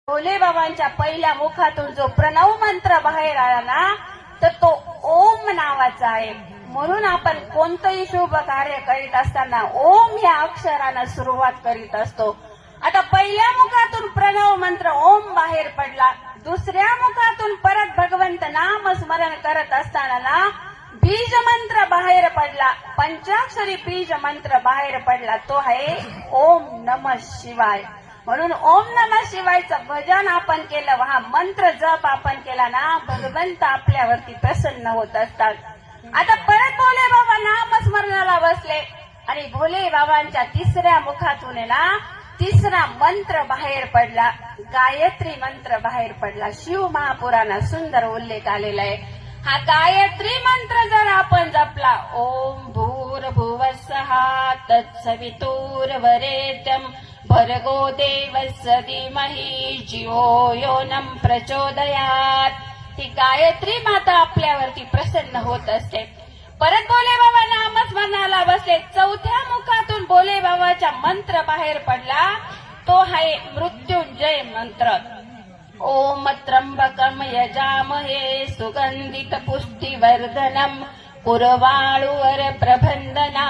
भोले बाबांच्या पहिल्या मुखातून जो प्रणव मंत्र बाहेर आला ना, तर तो ओम नावाचा आहे. म्हणून आपण कोणतंही शुभ कार्य करीत असताना ओम या अक्षरानं सुरुवात करीत असतो. आता पहिल्या मुखातून प्रणव मंत्र ओम बाहेर पडला, दुसऱ्या मुखातून परत भगवंत नाम स्मरण करत असताना ना बीज मंत्र बाहेर पडला, पंचाक्षरी बीज मंत्र बाहेर पडला, तो आहे ओम नमः शिवाय. म्हणून ओम नमः शिवायचं भजन आपण केलं, हा मंत्र जप आपण केला ना, भगवंत आपल्यावरती प्रसन्न होत असतात. आता परत भोले बाबा नामस्मरणाला बसले आणि भोले बाबांच्या तिसऱ्या मुखातून ना तिसरा मंत्र बाहेर पडला, गायत्री मंत्र बाहेर पडला. शिव महापुराणात सुंदर उल्लेख आलेला आहे. हा गायत्री मंत्र जर आपण जपला, ओम भूर्भुवस्सः तत्सवितुर्वरेण्यं भर्गो देवस्य धीमहि धियो यो नः प्रचोदयात्, ती गायत्री माता आपल्यावरती प्रसन्न होत असते. परत भोले बाबा नामस्मरणाला बसले, चौथ्या मुखातून भोले बाबाचा मंत्र बाहेर पडला, तो आहे मृत्युंजय मंत्र. ओम त्र्यंबकं यजामहे सुगंधित पुष्टिवर्धनम् उर्वाळुवर प्रबंधना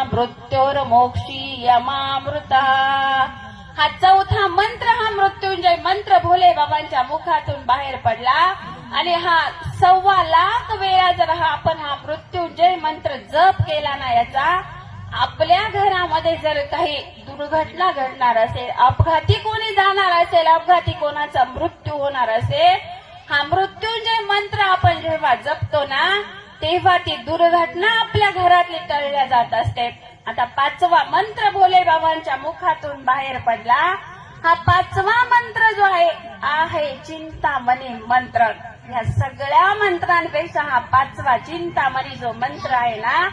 मृत्योर्मोक्षी यमामृता. हा चौथा मंत्र, हा मृत्युंजय मंत्र भोले बाबांच्या मुखातून बाहेर पडला आणि हा 1.25 लाख वेळा जर आपण हा मृत्युंजय मंत्र जप केला ना, याचा आपल्या घरामध्ये जर काही दुर्घटना घडणार असेल, अपघाती कोणी जाणार असेल, अपघाती कोणाचा मृत्यू होणार असेल, हा मृत्युंजय मंत्र आपण जेव्हा जपतो ना, तेव्हा ती दुर्घटना आपल्या घरातली टळल्या जात असते. आता 5वा मंत्र भोले बाबांच्या मुखातून बाहेर पडला. हा 5वा मंत्र जो आहे चिंतामणी मंत्र. या सगळ्या मंत्रांपेक्षा हा 5वा चिंतामणी जो मंत्र आहे ना,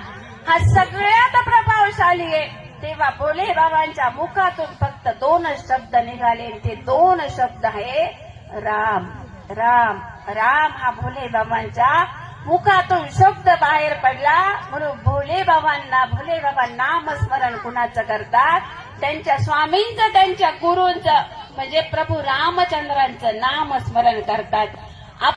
हा सगळ्यात प्रभावशाली आहे. तेव्हा भोले बाबांच्या मुखातून फक्त 2 शब्द निघाले, ते 2 शब्द आहे राम राम राम. हा भोले बाबांच्या मुखातून शब्द बाहेर पडला. म्हणून भोले बाबा नामस्मरण कुणाचं करतात, त्यांच्या स्वामींचं, त्यांच्या गुरूंचं म्हणजे प्रभू रामचंद्रांचं नामस्मरण करतात.